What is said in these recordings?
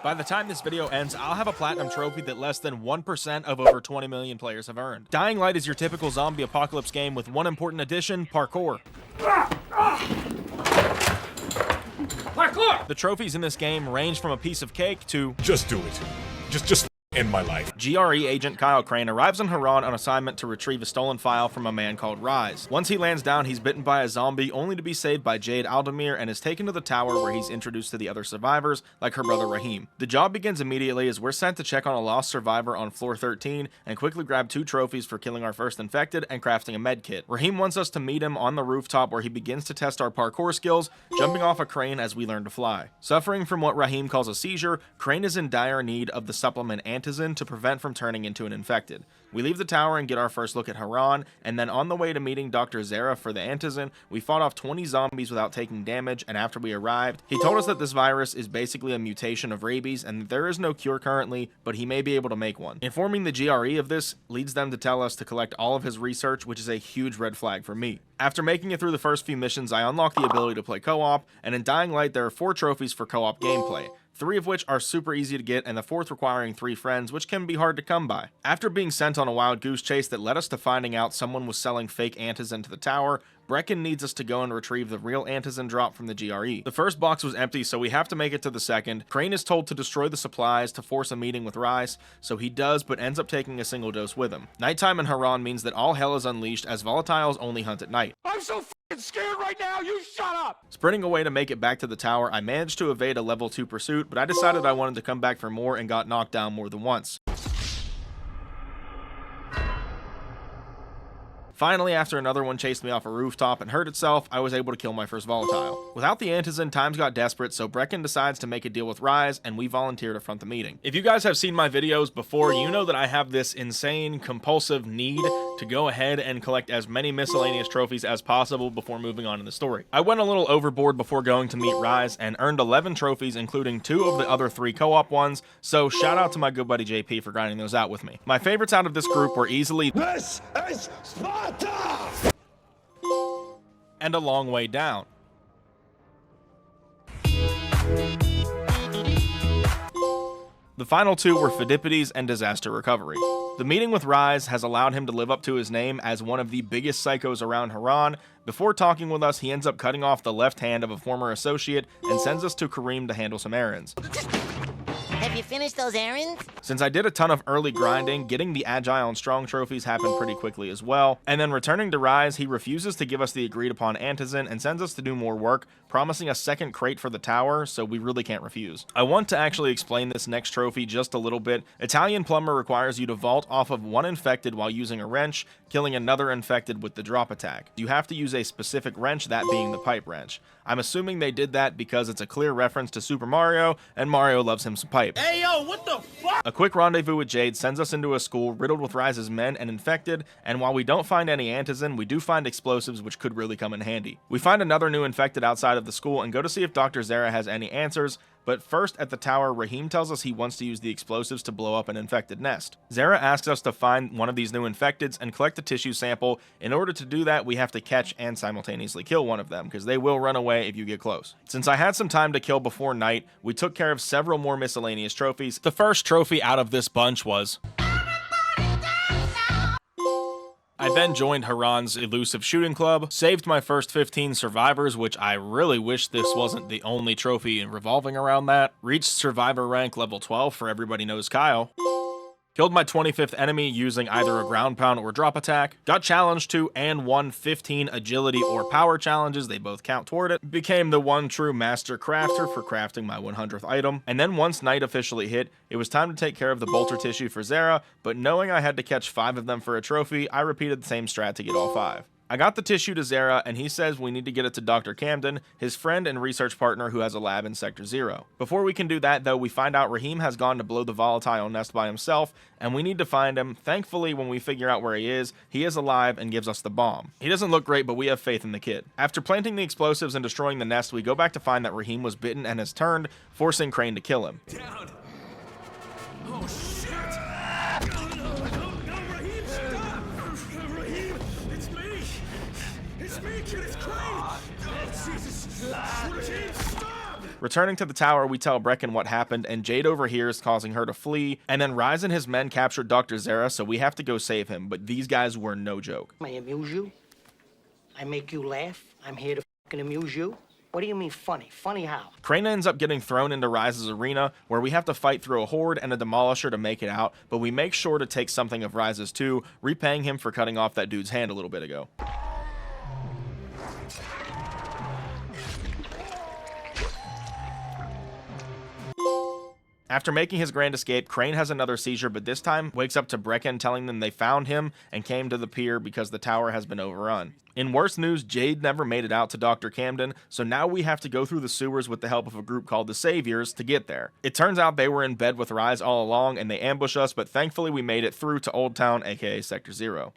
By the time this video ends, I'll have a platinum trophy that less than 1% of over 20 million players have earned. Dying Light is your typical zombie apocalypse game with one important addition: parkour. Parkour! The trophies in this game range from a piece of cake to just do it. Just end my life. GRE agent Kyle Crane arrives in Haran on assignment to retrieve a stolen file from a man called Rise. Once he lands down, he's bitten by a zombie, only to be saved by Jade Aldemir and is taken to the tower where he's introduced to the other survivors, like her brother Rahim. The job begins immediately as we're sent to check on a lost survivor on floor 13 and quickly grab 2 trophies for killing our first infected and crafting a med kit. Rahim wants us to meet him on the rooftop where he begins to test our parkour skills, jumping off a crane as we learn to fly. Suffering from what Rahim calls a seizure, Crane is in dire need of the supplement Antizin to prevent from turning into an infected. We leave the tower and get our first look at Haran, and then on the way to meeting Dr. Zara for the Antizin, we fought off 20 zombies without taking damage, and after we arrived, he told us that this virus is basically a mutation of rabies and that there is no cure currently, but he may be able to make one. Informing the GRE of this leads them to tell us to collect all of his research, which is a huge red flag for me. After making it through the first few missions, I unlock the ability to play co-op, and in Dying Light there are 4 trophies for co-op gameplay. 3 of which are super easy to get, and the 4th requiring 3 friends, which can be hard to come by. After being sent on a wild goose chase that led us to finding out someone was selling fake Antizin to the tower, Brecken needs us to go and retrieve the real Antizin drop from the GRE. The first box was empty, so we have to make it to the second. Crane is told to destroy the supplies to force a meeting with Rice, so he does, but ends up taking a single dose with him. Nighttime in Haran means that all hell is unleashed as volatiles only hunt at night. I'm so scared right now, you shut up! Sprinting away to make it back to the tower, I managed to evade a level 2 pursuit, but I decided I wanted to come back for more and got knocked down more than once. Finally, after another one chased me off a rooftop and hurt itself, I was able to kill my first volatile. Without the Antizin, times got desperate, so Brecken decides to make a deal with Rise, and we volunteer to front the meeting. If you guys have seen my videos before, you know that I have this insane, compulsive need to go ahead and collect as many miscellaneous trophies as possible before moving on in the story. I went a little overboard before going to meet Rise and earned 11 trophies, including 2 of the other 3 co-op ones, so shout out to my good buddy JP for grinding those out with me. My favorites out of this group were easily This is Sparta! and A Long Way Down. The final 2 were Pheidippides and Disaster Recovery. The meeting with Rise has allowed him to live up to his name as one of the biggest psychos around Haran. Before talking with us, he ends up cutting off the left hand of a former associate and sends us to Kareem to handle some errands. Have you finished those errands? Since I did a ton of early grinding, getting the Agile and Strong trophies happened pretty quickly as well. And then returning to Rise, he refuses to give us the agreed upon Antizin and sends us to do more work, promising a second crate for the tower, so we really can't refuse. I want to actually explain this next trophy just a little bit. Italian Plumber requires you to vault off of one infected while using a wrench, killing another infected with the drop attack. You have to use a specific wrench, that being the pipe wrench. I'm assuming they did that because it's a clear reference to Super Mario, and Mario loves him some pipe. Hey yo, what the fuck? A quick rendezvous with Jade sends us into a school riddled with Rise's men and infected, and while we don't find any Antizin, we do find explosives which could really come in handy. We find another new infected outside of the school and go to see if Dr. Zara has any answers, but first at the tower, Rahim tells us he wants to use the explosives to blow up an infected nest. Zara asks us to find one of these new infecteds and collect a tissue sample. In order to do that, we have to catch and simultaneously kill one of them, because they will run away if you get close. Since I had some time to kill before night, we took care of several more miscellaneous trophies. The first trophy out of this bunch was I then joined Haran's elusive shooting club, saved my first 15 survivors, which I really wish this wasn't the only trophy revolving around that, reached survivor rank level 12 for Everybody Knows Kyle, killed my 25th enemy using either a ground pound or drop attack, got challenged to and won 15 agility or power challenges, they both count toward it, became the one true master crafter for crafting my 100th item, and then once night officially hit, it was time to take care of the bolter tissue for Zara, but knowing I had to catch 5 of them for a trophy, I repeated the same strat to get all 5. I got the tissue to Zara, and he says we need to get it to Dr. Camden, his friend and research partner who has a lab in Sector 0. Before we can do that, though, we find out Rahim has gone to blow the volatile nest by himself, and we need to find him. Thankfully, when we figure out where he is alive and gives us the bomb. He doesn't look great, but we have faith in the kid. After planting the explosives and destroying the nest, we go back to find that Rahim was bitten and has turned, forcing Crane to kill him. Down. Oh shit! No, Rahim, stop! Rahim, it's me! It's me, kid, it's Crane! Oh, Jesus! Rahim, stop! Returning to the tower, we tell Brecken what happened, and Jade overhears, causing her to flee, and then Rise and his men captured Dr. Zera, so we have to go save him, but these guys were no joke. I amuse you? I make you laugh? I'm here to fucking amuse you? What do you mean funny? Funny how? Crane ends up getting thrown into Rise's arena, where we have to fight through a horde and a demolisher to make it out, but we make sure to take something of Rise's too, repaying him for cutting off that dude's hand a little bit ago. After making his grand escape, Crane has another seizure, but this time wakes up to Brecken telling them they found him and came to the pier because the tower has been overrun. In worse news, Jade never made it out to Dr. Camden, so now we have to go through the sewers with the help of a group called the Saviors to get there. It turns out they were in bed with Rise all along and they ambush us, but thankfully we made it through to Old Town, aka Sector 0.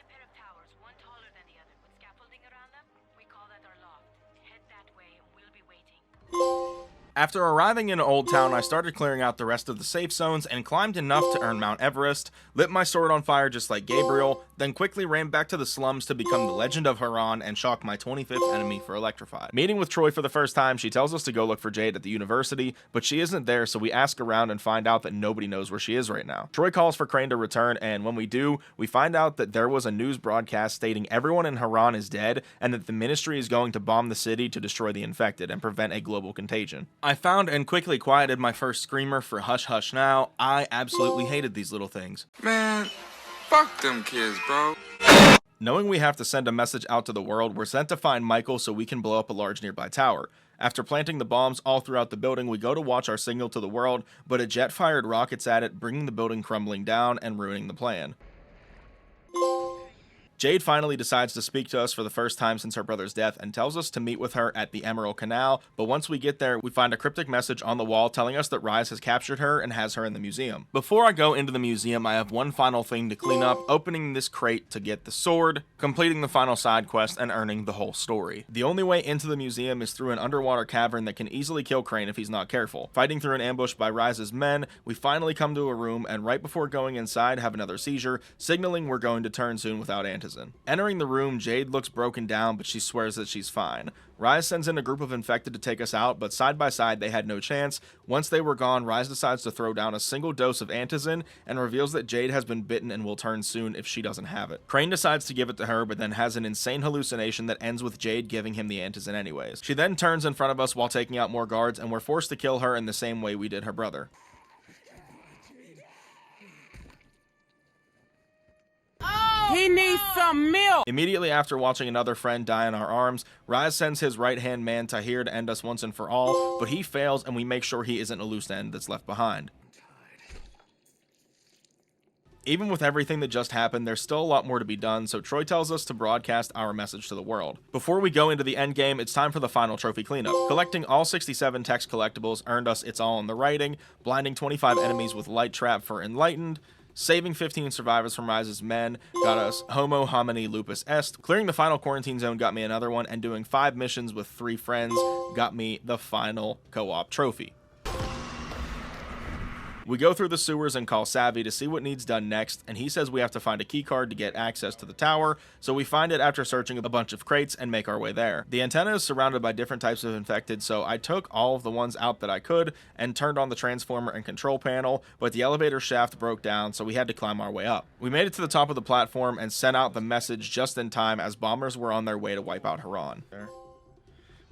After arriving in Old Town, I started clearing out the rest of the safe zones and climbed enough to earn Mount Everest, lit my sword on fire just like Gabriel, then quickly ran back to the slums to become the Legend of Haran and shock my 25th enemy for Electrified. Meeting with Troy for the first time, she tells us to go look for Jade at the university, but she isn't there, so we ask around and find out that nobody knows where she is right now. Troy calls for Crane to return, and when we do, we find out that there was a news broadcast stating everyone in Haran is dead and that the Ministry is going to bomb the city to destroy the infected and prevent a global contagion. I found and quickly quieted my first screamer for Hush Hush Now. I absolutely hated these little things. Man, fuck them kids, bro. Knowing we have to send a message out to the world, we're sent to find Michael so we can blow up a large nearby tower. After planting the bombs all throughout the building, we go to watch our signal to the world, but a jet fired rockets at it, bringing the building crumbling down and ruining the plan. Jade finally decides to speak to us for the first time since her brother's death and tells us to meet with her at the Emerald Canal, but once we get there, we find a cryptic message on the wall telling us that Rise has captured her and has her in the museum. Before I go into the museum, I have one final thing to clean up, opening this crate to get the sword, completing the final side quest, and earning the whole story. The only way into the museum is through an underwater cavern that can easily kill Crane if he's not careful. Fighting through an ambush by Rise's men, we finally come to a room, and right before going inside have another seizure, signaling we're going to turn soon without Antizin. Entering the room, Jade looks broken down, but she swears that she's fine. Rise sends in a group of infected to take us out, but side by side they had no chance. Once they were gone, Rise decides to throw down a single dose of Antizin and reveals that Jade has been bitten and will turn soon if she doesn't have it. Crane decides to give it to her, but then has an insane hallucination that ends with Jade giving him the Antizin anyways. She then turns in front of us while taking out more guards, and we're forced to kill her in the same way we did her brother. He needs some milk. Immediately after watching another friend die in our arms, Rise sends his right-hand man Tahir to end us once and for all, but he fails and we make sure he isn't a loose end that's left behind. Even with everything that just happened, there's still a lot more to be done, so Troy tells us to broadcast our message to the world. Before we go into the endgame, it's time for the final trophy cleanup. Collecting all 67 text collectibles earned us It's All in the Writing, blinding 25 enemies with Light Trap for Enlightened, saving 15 survivors from Rise's men got us Homo Homini Lupus Est, clearing the final quarantine zone got me another one, and doing 5 missions with 3 friends got me the final co-op trophy. We go through the sewers and call Savvy to see what needs done next, and he says we have to find a keycard to get access to the tower, so we find it after searching a bunch of crates and make our way there. The antenna is surrounded by different types of infected, so I took all of the ones out that I could and turned on the transformer and control panel, but the elevator shaft broke down, so we had to climb our way up. We made it to the top of the platform and sent out the message just in time as bombers were on their way to wipe out Haran.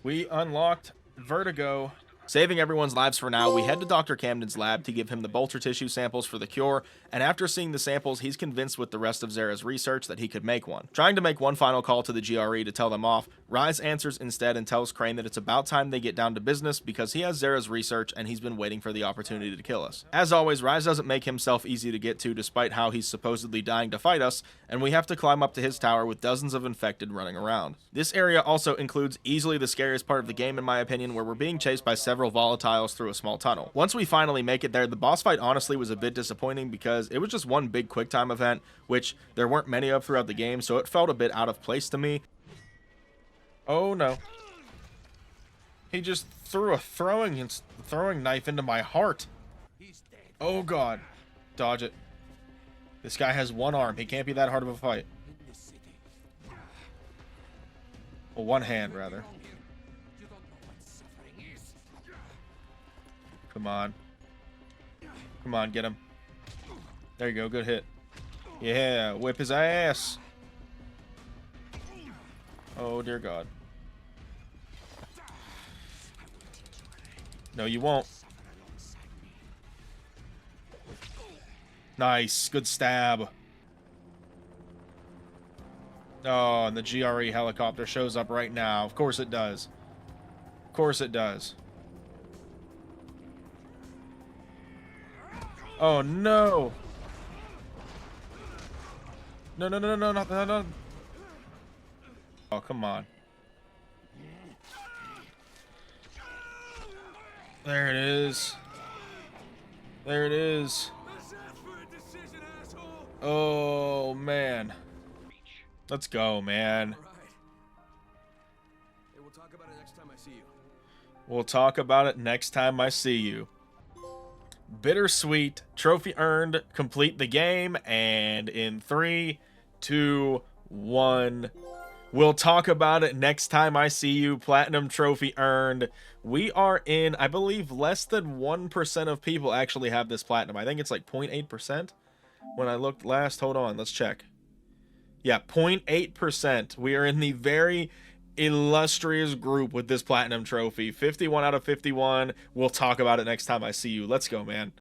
We unlocked Vertigo. Saving everyone's lives for now, we head to Dr. Camden's lab to give him the bolter tissue samples for the cure, and after seeing the samples, he's convinced with the rest of Zera's research that he could make one. Trying to make one final call to the GRE to tell them off, Rise answers instead and tells Crane that it's about time they get down to business because he has Zera's research and he's been waiting for the opportunity to kill us. As always, Rise doesn't make himself easy to get to despite how he's supposedly dying to fight us, and we have to climb up to his tower with dozens of infected running around. This area also includes easily the scariest part of the game in my opinion, where we're being chased by several volatiles through a small tunnel. Once we finally make it there, the boss fight honestly was a bit disappointing because it was just one big quick time event, which there weren't many of throughout the game, so it felt a bit out of place to me. Oh no. He just threw a throwing knife into my heart. Oh god. Dodge it. This guy has one arm. He can't be that hard of a fight. Well, one hand rather. Come on. Come on, get him. There you go. Good hit. Yeah, whip his ass. Oh, dear God. No, you won't. Nice. Good stab. Oh, and the GRE helicopter shows up right now. Of course it does. Of course it does. Oh, no. No, no, no, no, no, no, no. Oh, come on. There it is. There it is. Oh, man. Let's go, man. Hey, we'll talk about it next time I see you. We'll talk about it next time I see you. Bittersweet. Trophy earned. Complete the game. And in 3, 2, 1. We'll talk about it next time I see you. Platinum trophy earned. We are in, I believe, less than 1% of people actually have this platinum. I think it's like 0.8% when I looked last. Hold on, let's check. Yeah, 0.8%. We are in the very illustrious group with this platinum trophy. 51 out of 51. We'll talk about it next time I see you. Let's go, man.